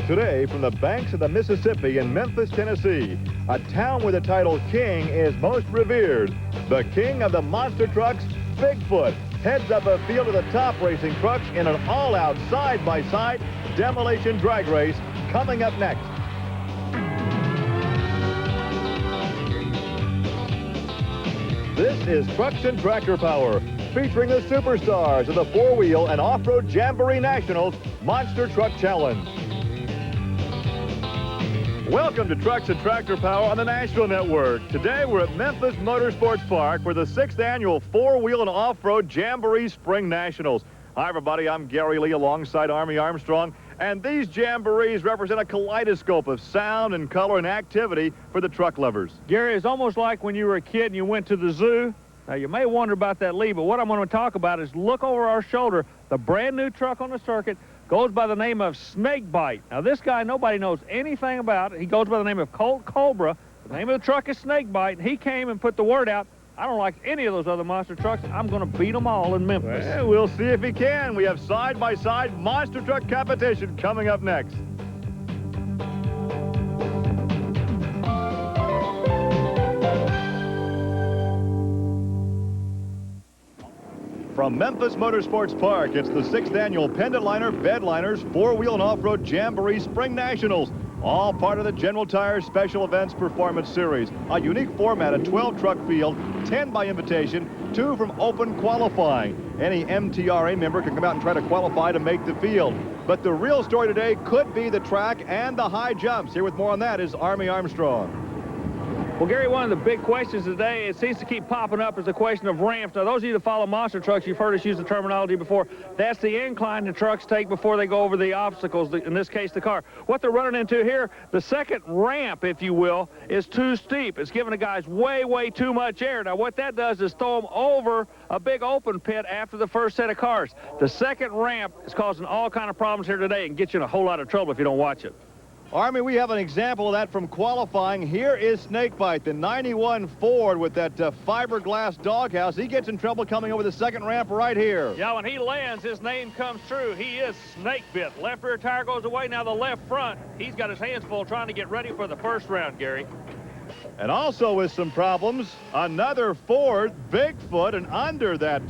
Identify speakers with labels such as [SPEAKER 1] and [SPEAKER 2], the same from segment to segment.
[SPEAKER 1] Today, from the banks of the Mississippi in Memphis, Tennessee, a town where the title King is most revered, the king of the monster trucks, Bigfoot, heads up a field of the top racing trucks in an all-out side-by-side demolition drag race coming up next. This is Trucks and Tractor Power, featuring the superstars of the four-wheel and off-road Jamboree Nationals Monster Truck Challenge. Welcome to Trucks and Tractor Power on the National Network. Today we're at Memphis Motorsports Park for the 6th annual four-wheel and off-road Jamboree Spring Nationals. Hi everybody, I'm Gary Lee alongside Army Armstrong, and these Jamborees represent a kaleidoscope of sound and color and activity for the truck lovers.
[SPEAKER 2] Gary, it's almost like when you were a kid and you went to the zoo. Now you may wonder about that, Lee, but what I'm going to talk about is look over our shoulder. The brand new truck on the circuit goes by the name of Snakebite. Now this guy nobody knows anything about. He goes by the name of Colt Cobra. The name of the truck is Snakebite. He came and put the word out. I don't like any of those other monster trucks. I'm going to beat them all in Memphis.
[SPEAKER 1] Well, we'll see if he can. We have side-by-side monster truck competition coming up next. From Memphis Motorsports Park, it's the 6th annual Pendaliner, Bedliners, four-wheel and off-road Jamboree Spring Nationals, all part of the General Tire Special Events Performance Series. A unique format, a 12-truck field, 10 by invitation, 2 from open qualifying. Any MTRA member can come out and try to qualify to make the field. But the real story today could be the track and the high jumps. Here with more on that is Army Armstrong.
[SPEAKER 2] Well, Gary, one of the big questions today, it seems to keep popping up, is the question of ramps. Now, those of you that follow monster trucks, you've heard us use the terminology before. That's the incline the trucks take before they go over the obstacles, in this case, the car. What they're running into here, the second ramp, if you will, is too steep. It's giving the guys way, way too much air. Now, what that does is throw them over a big open pit after the first set of cars. The second ramp is causing all kind of problems here today and get you in a whole lot of trouble if you don't watch it.
[SPEAKER 1] Army, we have an example of that from qualifying. Here is Snakebite, the 91 Ford with that fiberglass doghouse. He gets in trouble coming over the second ramp right here.
[SPEAKER 2] Yeah, when he lands, his name comes true. He is Snakebit. Left rear tire goes away. Now the left front, he's got his hands full trying to get ready for the first round, Gary.
[SPEAKER 1] And also with some problems, another Ford, Bigfoot, and under that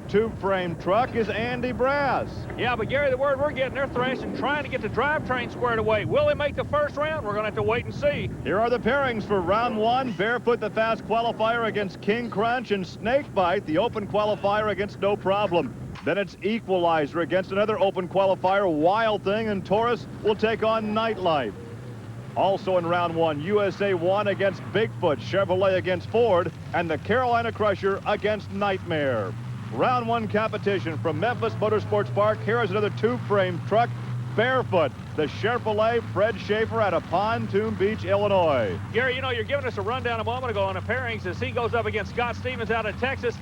[SPEAKER 1] tube-frame truck is Andy Brass.
[SPEAKER 2] Yeah, but Gary, the word we're getting, they're thrashing, trying to get the drivetrain squared away. Will they make the first round? We're going to have to wait and see.
[SPEAKER 1] Here are the pairings for round one. Barefoot, the fast qualifier against King Krunch, and Snakebite, the open qualifier against No Problem. Then it's Equalizer against another open qualifier, Wild Thing, and Taurus will take on Nightlife. Also in round one, USA 1 against Bigfoot, Chevrolet against Ford, and the Carolina Crusher against Nitemare. Round one competition from Memphis Motorsports Park. Here is another tube-frame truck, Barefoot, the Chevrolet Fred Shafer out of Pontoon Beach, Illinois.
[SPEAKER 2] Gary, you know, you're giving us a rundown a moment ago on the pairings as he goes up against Scott Stevens out of Texas.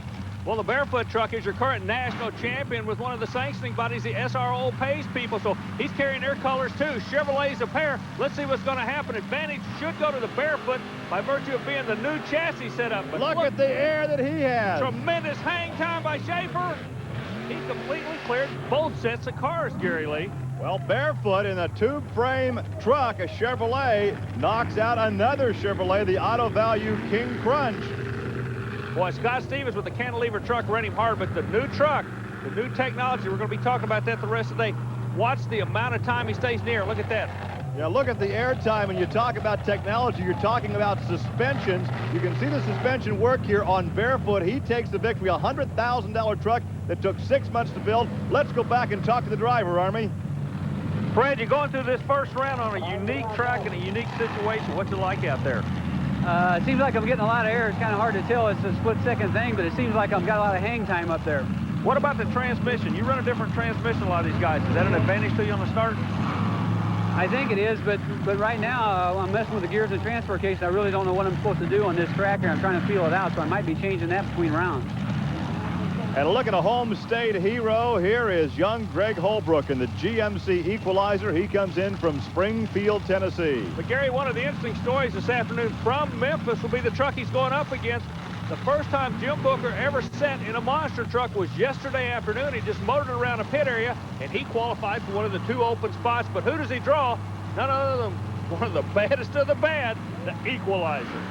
[SPEAKER 2] Well, the Barefoot truck is your current national champion with one of the sanctioning bodies, the SRO pays people, so he's carrying their colors too. Chevrolet's a pair. Let's see what's going to happen. Advantage should go to the Barefoot by virtue of being the new chassis setup.
[SPEAKER 1] But look at the air that he has.
[SPEAKER 2] Tremendous hang time by Shafer. He completely cleared both sets of cars, Gary Lee.
[SPEAKER 1] Well, Barefoot in a tube-frame truck, a Chevrolet, knocks out another Chevrolet, the Auto Value King Krunch.
[SPEAKER 2] Boy, Scott Stevens with the cantilever truck ran him hard, but the new truck, the new technology, we're going to be talking about that the rest of the day. Watch the amount of time he stays near. Look at that.
[SPEAKER 1] Yeah, look at the air time. When you talk about technology, you're talking about suspensions. You can see the suspension work here on Barefoot. He takes the victory, a $100,000 truck that took 6 months to build. Let's go back and talk to the driver, Army.
[SPEAKER 2] Fred, you're going through this first round on a unique track and a unique situation. What's it like out there?
[SPEAKER 3] It seems like I'm getting a lot of air. It's kind of hard to tell. It's a split-second thing, but it seems like I've got a lot of hang time up there.
[SPEAKER 2] What about the transmission? You run a different transmission, a lot of these guys. Is that an advantage to you on the start?
[SPEAKER 3] I think it is, but right now I'm messing with the gears and transfer case. I really don't know what I'm supposed to do on this track here. I'm trying to feel it out, so I might be changing that between rounds.
[SPEAKER 1] And look at a home state hero. Here is young Greg Holbrook in the GMC Equalizer. He comes in from Springfield, Tennessee.
[SPEAKER 2] But Gary, one of the interesting stories this afternoon from Memphis will be the truck he's going up against. The first time Jim Booker ever sat in a monster truck was yesterday afternoon. He just motored around a pit area, and he qualified for one of the 2 open spots. But who does he draw? none other than one of the baddest of the bad, the Equalizer.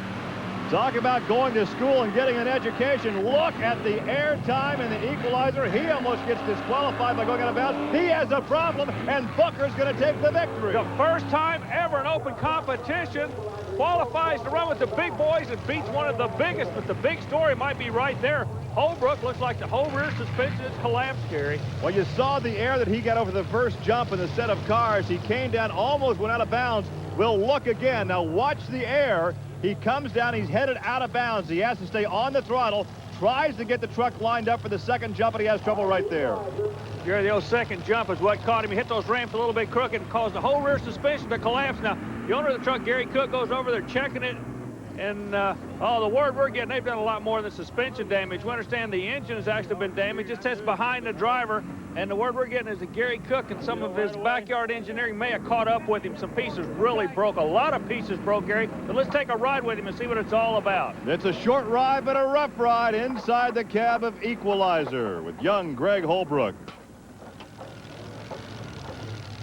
[SPEAKER 1] Talk about going to school and getting an education. Look at the air time in the Equalizer. He almost gets disqualified by going out of bounds. He has a problem, and Booker's going to take the victory.
[SPEAKER 2] The first time ever in open competition, qualifies to run with the big boys and beats one of the biggest, but the big story might be right there. Holbrook looks like the whole rear suspension has collapsed, Gary.
[SPEAKER 1] Well, you saw the air that he got over the first jump in the set of cars. He came down, almost went out of bounds. We'll look again. Now watch the air. He comes down, he's headed out of bounds. He has to stay on the throttle, tries to get the truck lined up for the second jump, and he has trouble right there.
[SPEAKER 2] Gary, the old second jump is what caught him. He hit those ramps a little bit crooked and caused the whole rear suspension to collapse. Now, the owner of the truck, Gary Cook, goes over there checking it. And, the word we're getting, they've done a lot more than suspension damage. We understand the engine has actually been damaged. It sits behind the driver. And the word we're getting is that Gary Cook and some of his backyard engineering may have caught up with him. Some pieces really broke. A lot of pieces broke, Gary. But let's take a ride with him and see what it's all about.
[SPEAKER 1] It's a short ride, but a rough ride inside the cab of Equalizer with young Greg Holbrook.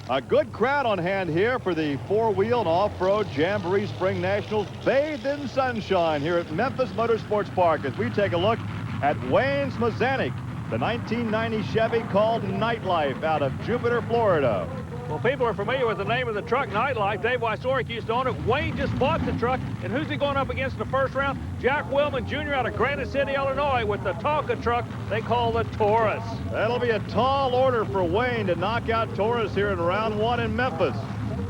[SPEAKER 1] A good crowd on hand here for the four-wheel and off-road Jamboree Spring Nationals, bathed in sunshine here at Memphis Motorsports Park as we take a look at Wayne Smozaneil, the 1990 Chevy called Nightlife out of Jupiter, Florida.
[SPEAKER 2] Well, people are familiar with the name of the truck, Nightlife. Dave Wysoric used to own it. Wayne just bought the truck. And who's he going up against in the first round? Jack Willman Jr. out of Granite City, Illinois, with the Tonka truck they call the Taurus.
[SPEAKER 1] That'll be a tall order for Wayne to knock out Taurus here in round one in Memphis.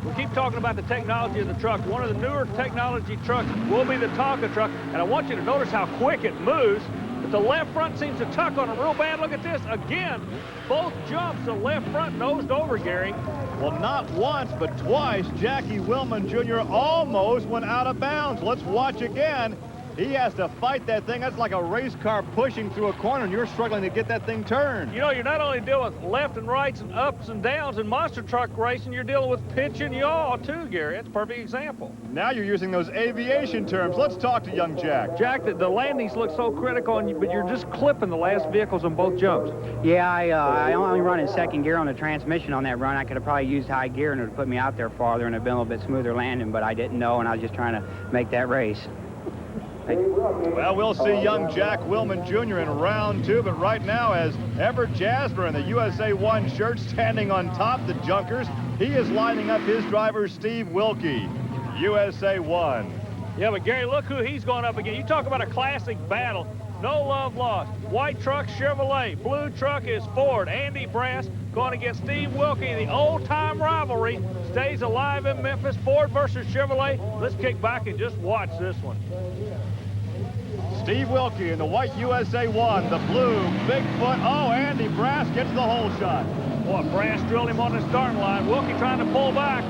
[SPEAKER 2] We keep talking about the technology of the truck. One of the newer technology trucks will be the Tonka truck. And I want you to notice how quick it moves. But the left front seems to tuck on it real bad. Look at this. Again, both jumps, the left front nosed over, Gary.
[SPEAKER 1] Well, not once, but twice, Jackie Willman Jr. almost went out of bounds. Let's watch again. He has to fight that thing. That's like a race car pushing through a corner, and you're struggling to get that thing turned.
[SPEAKER 2] You know, you're not only dealing with left and rights and ups and downs in monster truck racing, you're dealing with pitch and yaw, too, Gary. That's a perfect example.
[SPEAKER 1] Now you're using those aviation terms. Let's talk to young Jack.
[SPEAKER 2] Jack, the landings look so critical, but you're just clipping the last vehicles on both jumps.
[SPEAKER 3] Yeah, I only run in second gear on the transmission on that run. I could have probably used high gear and it would have put me out there farther and it would have been a little bit smoother landing, but I didn't know, and I was just trying to make that race.
[SPEAKER 1] Well, we'll see young Jack Willman Jr. in round two, but right now, as Everett Jasper in the USA 1 shirt standing on top the junkers, he is lining up his driver, Steve Wilke, USA 1.
[SPEAKER 2] Yeah, but Gary, look who he's going up against. You talk about a classic battle. No love lost. White truck, Chevrolet. Blue truck is Ford. Andy Brass going against Steve Wilke. The old-time rivalry stays alive in Memphis. Ford versus Chevrolet. Let's kick back and just watch this one.
[SPEAKER 1] Steve Wilke in the white USA 1, the blue Bigfoot. Oh, Andy Brass gets the hole shot.
[SPEAKER 2] Boy, Brass drilled him on the starting line. Wilke trying to pull back.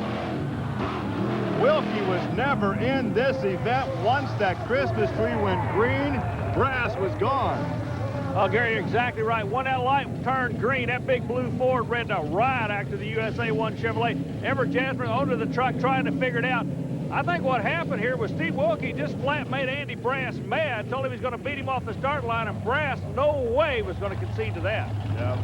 [SPEAKER 1] Wilke was never in this event. Once that Christmas tree went green, Brass was gone.
[SPEAKER 2] Oh, Gary, you're exactly right. When that light turned green, that big blue Ford ran to right after the USA 1 Chevrolet. Everett Jasper under the truck trying to figure it out. I think what happened here was Steve Wilke just flat made Andy Brass mad, told him he was going to beat him off the start line, and Brass no way was going to concede to that.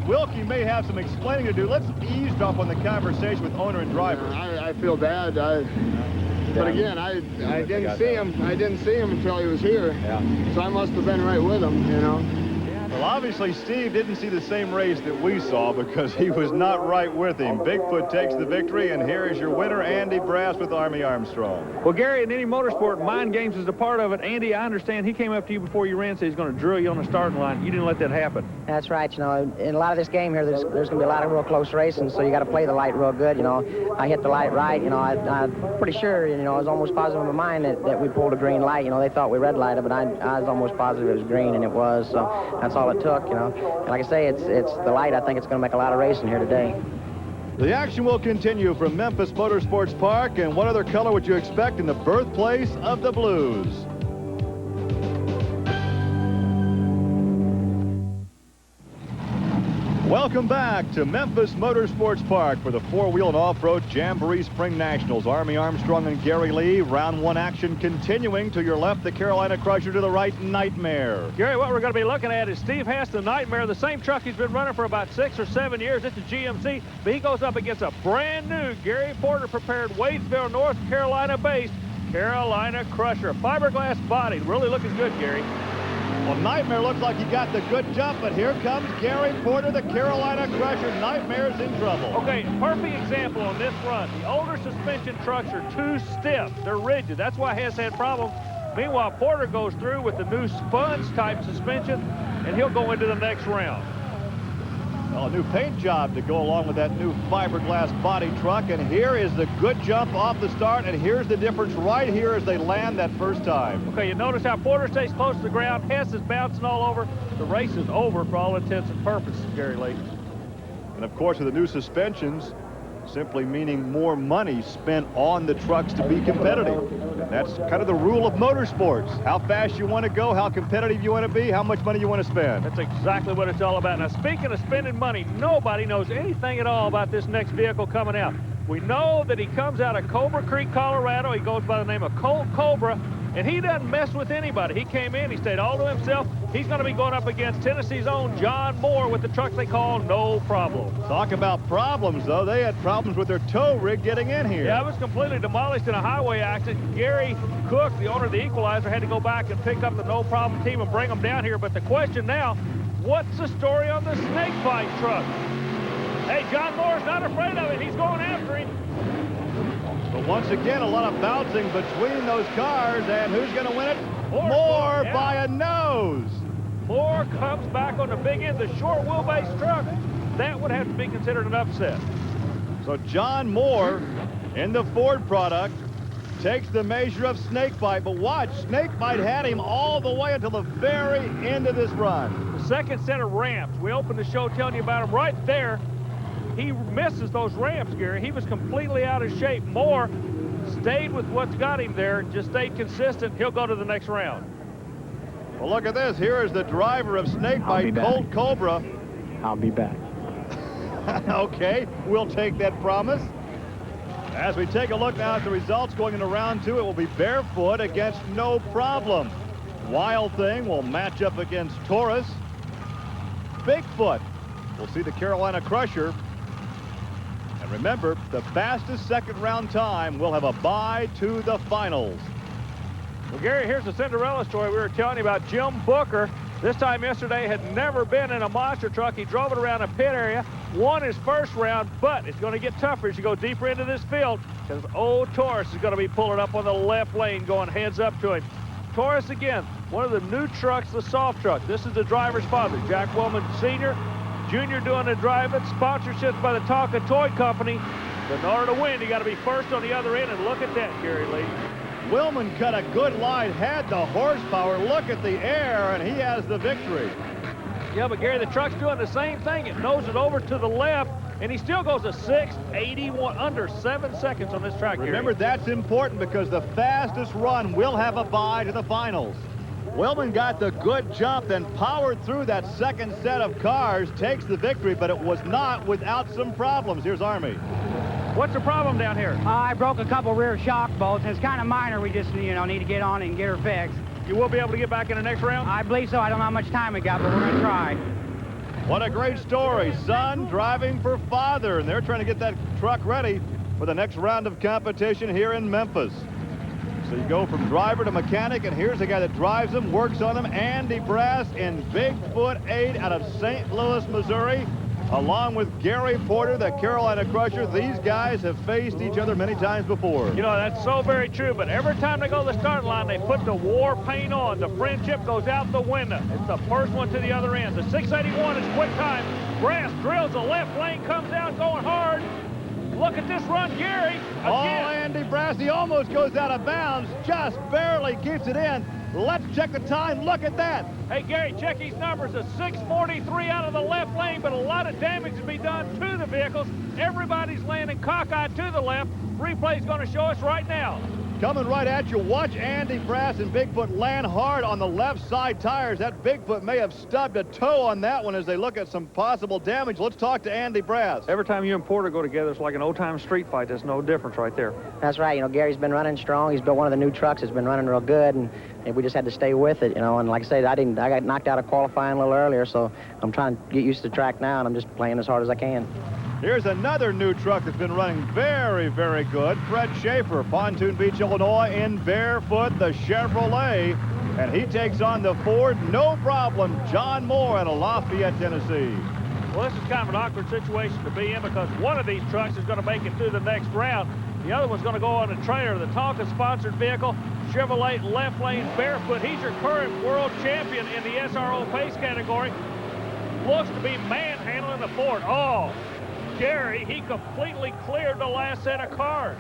[SPEAKER 1] Wilke may have some explaining to do. Let's eavesdrop on the conversation with owner and driver.
[SPEAKER 4] I feel bad. But again, I didn't see him. I didn't see him until he was here. Yeah. So I must have been right with him, you know.
[SPEAKER 1] Well, obviously, Steve didn't see the same race that we saw because he was not right with him. Bigfoot takes the victory, and here is your winner, Andy Brass with Army Armstrong.
[SPEAKER 2] Well, Gary, in any motorsport, mind games is a part of it. Andy, I understand he came up to you before you ran, said he's going to drill you on the starting line. You didn't let that happen.
[SPEAKER 5] That's right. You know, in a lot of this game here, there's going to be a lot of real close racing, so you got to play the light real good. You know, I hit the light right. You know, I'm pretty sure, you know, I was almost positive in my mind that we pulled a green light. You know, they thought we red lighted, but I was almost positive it was green, and it was. So that's all it took, you know. And like I say, it's the light. I think it's going to make a lot of racing here today.
[SPEAKER 1] The action will continue from Memphis Motorsports Park. And what other color would you expect in the birthplace of the Blues? Well, Welcome back to Memphis Motorsports Park for the four-wheel and off-road Jamboree Spring Nationals. Army Armstrong and Gary Lee. Round one action continuing. To your left, the Carolina Crusher. To the right, Nitemare.
[SPEAKER 2] Gary, what we're going to be looking at is Steve Hess, the Nitemare, the same truck he's been running for about 6 or 7 years. It's a GMC, but he goes up against a brand new Gary Porter prepared Wadesboro, North Carolina-based Carolina Crusher. Fiberglass body, really looking good, Gary.
[SPEAKER 1] Well, Nitemare looks like he got the good jump, but here comes Gary Porter, the Carolina Crusher. Nitemare's in trouble.
[SPEAKER 2] Okay, perfect example on this run. The older suspension trucks are too stiff. They're rigid. That's why Hess had problems. Meanwhile, Porter goes through with the new sponge-type suspension, and he'll go into the next round.
[SPEAKER 1] Well, a new paint job to go along with that new fiberglass body truck. And here is the good jump off the start. And here's the difference right here as they land that first time.
[SPEAKER 2] Okay, you notice how Porter stays close to the ground. Hess is bouncing all over. The race is over for all intents and purposes, Gary Lee.
[SPEAKER 1] And of course, with the new suspensions, simply meaning more money spent on the trucks to be competitive. That's kind of the rule of motorsports. How fast you want to go, how competitive you want to be, how much money you want to spend.
[SPEAKER 2] That's exactly what it's all about. Now, speaking of spending money, nobody knows anything at all about this next vehicle coming out. We know that he comes out of Cobra Creek, Colorado. He goes by the name of Colt Cobra, and he doesn't mess with anybody. He came in, he stayed all to himself. He's going to be going up against Tennessee's own John Moore with the truck they call No Problem.
[SPEAKER 1] Talk about problems, though. They had problems with their tow rig getting in here.
[SPEAKER 2] Yeah, it was completely demolished in a highway accident. Gary Cook, the owner of the Equalizer, had to go back and pick up the No Problem team and bring them down here. But the question now, what's the story on the snake fight truck? Hey, John Moore's not afraid of it. He's going after him.
[SPEAKER 1] But once again, a lot of bouncing between those cars, and who's going to win it? Moore
[SPEAKER 2] yeah.
[SPEAKER 1] by a nose.
[SPEAKER 2] Moore comes back on the big end, the short wheelbase truck. That would have to be considered an upset.
[SPEAKER 1] So John Moore in the Ford product takes the measure of Snakebite, but watch, Snakebite had him all the way until the very end of this run.
[SPEAKER 2] The second set of ramps, we opened the show telling you about them right there. He misses those ramps, Gary. He was completely out of shape. Moore stayed with what's got him there, just stayed consistent. He'll go to the next round.
[SPEAKER 1] Well, look at this. Here is the driver of Snakebite, Colt Cobra.
[SPEAKER 3] I'll be back.
[SPEAKER 1] Okay, we'll take that promise. As we take a look now at the results going into round two, it will be Barefoot against No Problem. Wild Thing will match up against Taurus. Bigfoot will see the Carolina Crusher. And remember, the fastest second round time will have a bye to the finals.
[SPEAKER 2] Well, Gary, here's the Cinderella story we were telling you about. Jim Booker, this time yesterday, had never been in a monster truck. He drove it around a pit area, won his first round, but it's going to get tougher as you go deeper into this field because old Taurus is going to be pulling up on the left lane, going heads up to him. Taurus, again, one of the new trucks, the soft truck. This is the driver's father, Jack Willman Sr., Junior doing the driving, sponsorships by the Tonka Toy Company. But in order to win, you got to be first on the other end, and look at that, Gary Lee.
[SPEAKER 1] Willman cut a good line, had the horsepower. Look at the air, and he has the victory.
[SPEAKER 2] Yeah, but Gary, the truck's doing the same thing. It noses over to the left, and he still goes a 6:81, under 7 seconds on this track, Gary.
[SPEAKER 1] Remember, that's important because the fastest run will have a bye to the finals. Willman got the good jump, then powered through that second set of cars, takes the victory, but it was not without some problems. Here's Army.
[SPEAKER 2] What's the problem down here?
[SPEAKER 3] I broke a couple rear shock bolts. It's kind of minor. We just, need to get on and get her fixed.
[SPEAKER 2] You will be able to get back in the next round?
[SPEAKER 3] I believe so. I don't know how much time we got, but we're going to try.
[SPEAKER 1] What a great story. Son driving for father, and they're trying to get that truck ready for the next round of competition here in Memphis. So you go from driver to mechanic, and here's the guy that drives them, works on them, Andy Brass in Bigfoot 8 out of St. Louis, Missouri, along with Gary Porter, the Carolina Crusher. These guys have faced each other many times before.
[SPEAKER 2] You know, that's so very true, but every time they go to the starting line, they put the war paint on. The friendship goes out the window. It's the first one to the other end. The 681 is quick time. Brass drills the left lane, comes out going hard. Look at this run, Gary. Again.
[SPEAKER 1] Oh, Andy Brass, he almost goes out of bounds, just barely keeps it in. Let's check the time. Look at that.
[SPEAKER 2] Hey, Gary, check these numbers. A 6:43 out of the left lane, but a lot of damage to be done to the vehicles. Everybody's landing cockeyed to the left. Replay's going to show us right now.
[SPEAKER 1] Coming right at you, watch Andy Brass and Bigfoot land hard on the left side tires. That Bigfoot may have stubbed a toe on that one as they look at some possible damage. Let's talk to Andy Brass.
[SPEAKER 2] Every time you and Porter go together, it's like an old-time street fight. There's no difference right there.
[SPEAKER 5] That's right. You know, Gary's been running strong. He's built one of the new trucks. It's been running real good, and we just had to stay with it, you know. And like I said, I got knocked out of qualifying a little earlier, so I'm trying to get used to the track now, and I'm just playing as hard as I can.
[SPEAKER 1] Here's another new truck that's been running very, very good. Fred Shafer, Pontoon Beach, Illinois, in barefoot, the Chevrolet. And he takes on the Ford, no problem, John Moore out of Lafayette, Tennessee.
[SPEAKER 2] Well, this is kind of an awkward situation to be in because one of these trucks is going to make it through the next round. The other one's going to go on a trailer. The Tonka-sponsored vehicle, Chevrolet left lane barefoot. He's your current world champion in the SRO pace category. Looks to be manhandling the Ford. Oh, Gary, he completely cleared the last set of cars.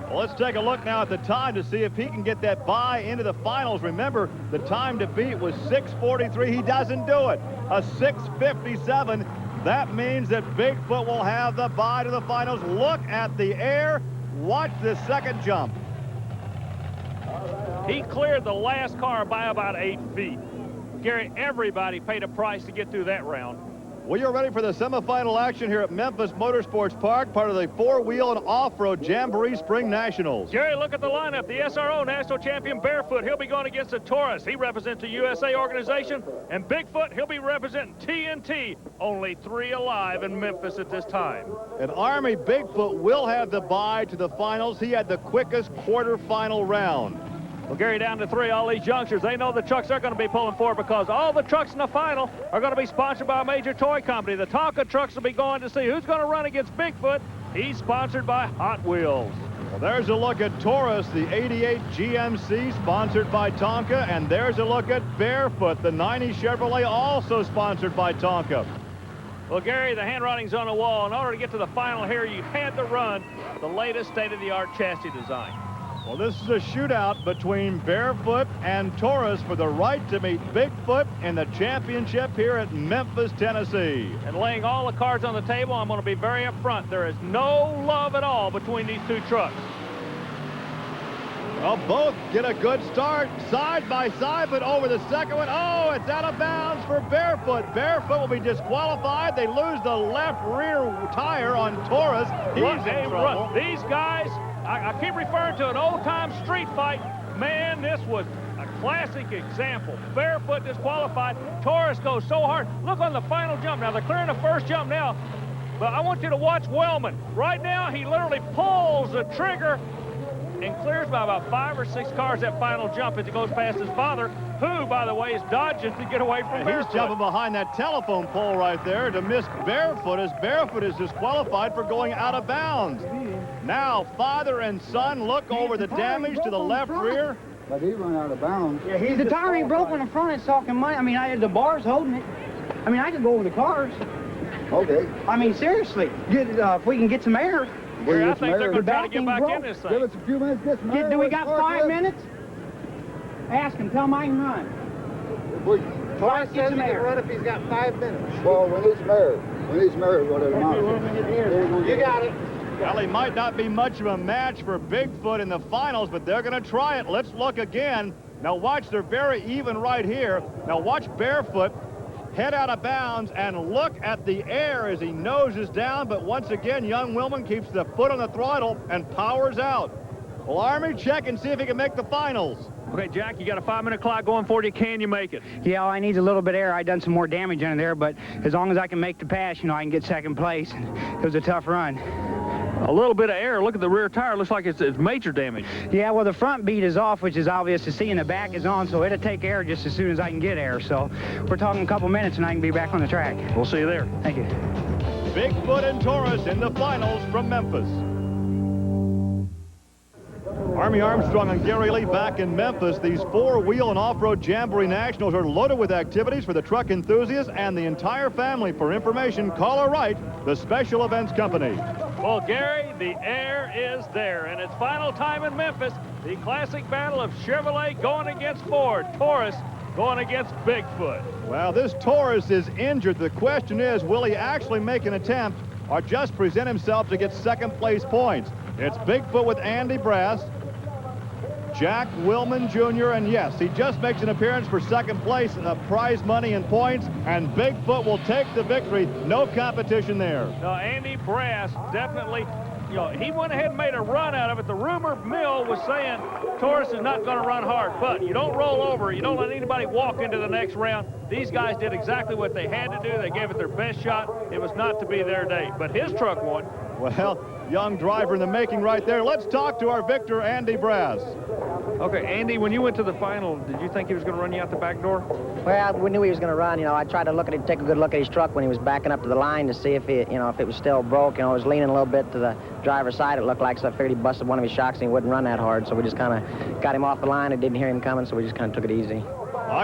[SPEAKER 1] Well, let's take a look now at the time to see if he can get that bye into the finals. Remember, the time to beat was 6:43. He doesn't do it. A 6:57. That means that Bigfoot will have the bye to the finals. Look at the air. Watch the second jump.
[SPEAKER 2] He cleared the last car by about 8 feet. Gary, everybody paid a price to get through that round.
[SPEAKER 1] We are ready for the semifinal action here at Memphis Motorsports Park, part of the four-wheel and off-road Jamboree Spring Nationals.
[SPEAKER 2] Gary, look at the lineup. The SRO National Champion Barefoot, he'll be going against the Taurus. He represents the USA organization. And Bigfoot, he'll be representing TNT. Only 3 alive in Memphis at this time.
[SPEAKER 1] And Army Bigfoot will have the bye to the finals. He had the quickest quarterfinal round.
[SPEAKER 2] Well, Gary, down to 3, all these youngsters, they know the trucks they're going to be pulling for because all the trucks in the final are going to be sponsored by a major toy company. The Tonka trucks will be going to see who's going to run against Bigfoot. He's sponsored by Hot Wheels.
[SPEAKER 1] Well, there's a look at Taurus, the 88 GMC, sponsored by Tonka. And there's a look at Barefoot, the 90 Chevrolet, also sponsored by Tonka.
[SPEAKER 2] Well, Gary, the handwriting's on the wall. In order to get to the final here, you had to run the latest state-of-the-art chassis design.
[SPEAKER 1] Well, this is a shootout between Barefoot and Taurus for the right to meet Bigfoot in the championship here at Memphis, Tennessee.
[SPEAKER 2] And laying all the cards on the table, I'm going to be very upfront. There is no love at all between these two trucks.
[SPEAKER 1] Well, both get a good start side by side, but over the second one, oh, it's out of bounds for Barefoot. Barefoot will be disqualified. They lose the left rear tire on Taurus. He's in trouble.
[SPEAKER 2] These guys, I keep referring to an old-time street fight. Man, this was a classic example. Barefoot disqualified. Taurus goes so hard. Look on the final jump now. They're clearing the first jump now. But I want you to watch Willman. Right now, he literally pulls the trigger and clears by about 5 or 6 cars that final jump as he goes past his father, who, by the way, is dodging to get away from Barefoot.
[SPEAKER 1] He's jumping behind that telephone pole right there to miss Barefoot, as Barefoot is disqualified for going out of bounds. Now, father and son look over the damage to the left rear.
[SPEAKER 6] But he run out of bounds.
[SPEAKER 7] Yeah, the tire ain't broke on the front. It's talking money. I mean, I had the bars holding it. I mean, I could go over the cars.
[SPEAKER 6] Okay.
[SPEAKER 7] I mean, seriously, if we can get some air.
[SPEAKER 2] Gary, I think they're going to try to get back in this thing.
[SPEAKER 6] Give us a few minutes, get some air.
[SPEAKER 7] Do we got 5 minutes? Ask him. Tell him I can run.
[SPEAKER 6] Taurus says he can run if he's got 5 minutes. Well, we need some air. We need some air, whatever. You got it.
[SPEAKER 1] Well, he might not be much of a match for Bigfoot in the finals, but they're going to try it. Let's look again. Now watch, they're very even right here. Now watch Barefoot head out of bounds and look at the air as he noses down, but once again, young Willman keeps the foot on the throttle and powers out. Well, Army, check and see if he can make the finals.
[SPEAKER 2] Okay, Jack, you got a 5-minute clock going for you. Can you make it?
[SPEAKER 7] Yeah, all I need is a little bit of air. I done some more damage under there, but as long as I can make the pass, you know, I can get second place. It was a tough run.
[SPEAKER 2] A little bit of air. Look at the rear tire. Looks like it's major damage.
[SPEAKER 7] Yeah, well, the front bead is off, which is obvious to see, and the back is on, so it'll take air just as soon as I can get air. So we're talking a couple minutes, and I can be back on the track.
[SPEAKER 2] We'll see you there.
[SPEAKER 7] Thank you.
[SPEAKER 1] Bigfoot and Taurus in the finals from Memphis. Army Armstrong and Gary Lee back in Memphis. These four-wheel and off-road Jamboree Nationals are loaded with activities for the truck enthusiasts and the entire family. For information, call or write the Special Events Company.
[SPEAKER 2] Well, Gary, the air is there, and it's final time in Memphis. The classic battle of Chevrolet going against Ford, Taurus going against Bigfoot.
[SPEAKER 1] Well, this Taurus is injured. The question is, will he actually make an attempt or just present himself to get second-place points? It's Bigfoot with Andy Brass. Jack Willman Jr., and yes, he just makes an appearance for second place, prize money and points, and Bigfoot will take the victory. No competition there.
[SPEAKER 2] No, Andy Brass definitely, you know, he went ahead and made a run out of it. The rumor mill was saying Taurus is not going to run hard, but you don't roll over. You don't let anybody walk into the next round. These guys did exactly what they had to do. They gave it their best shot. It was not to be their day, but his truck won.
[SPEAKER 1] Well, young driver in the making right there. Let's talk to our victor, Andy Brass.
[SPEAKER 2] Okay, Andy, when you went to the final, did you think he was going to run you out the back door?
[SPEAKER 5] Well, we knew he was going to run. You know, I tried to look at it, take a good look at his truck when he was backing up to the line to see if it, you know, if it was still broke. You know, it was leaning a little bit to the driver's side, it looked like, so I figured he busted one of his shocks and he wouldn't run that hard. So we just kind of got him off the line and didn't hear him coming, so we just kind of took it easy.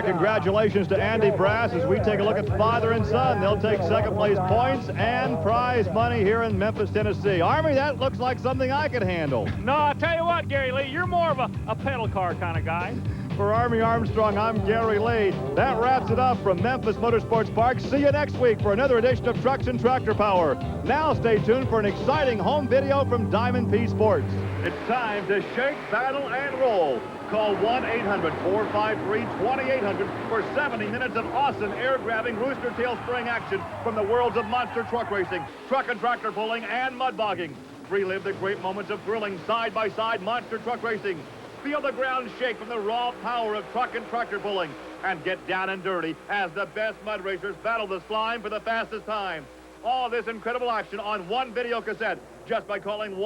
[SPEAKER 1] Congratulations to Andy Brass as we take a look at father and son. They'll take second place points and prize money here in Memphis, Tennessee. Army, that looks like something I could handle.
[SPEAKER 2] No, I'll tell you what, Gary Lee, you're more of a pedal car kind of guy.
[SPEAKER 1] For Army Armstrong, I'm Gary Lee. That wraps it up from Memphis Motorsports Park. See you next week for another edition of Trucks and Tractor Power. Now stay tuned for an exciting home video from Diamond P Sports. It's time to shake, battle, and roll. Call 1-800-453-2800 for 70 minutes of awesome air-grabbing rooster tail spring action from the worlds of monster truck racing, truck and tractor pulling, and mud bogging. Relive the great moments of thrilling side-by-side monster truck racing. Feel the ground shake from the raw power of truck and tractor pulling. And get down and dirty as the best mud racers battle the slime for the fastest time. All this incredible action on one video cassette just by calling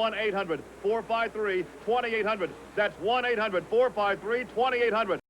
[SPEAKER 1] 1-800-453-2800. That's 1-800-453-2800.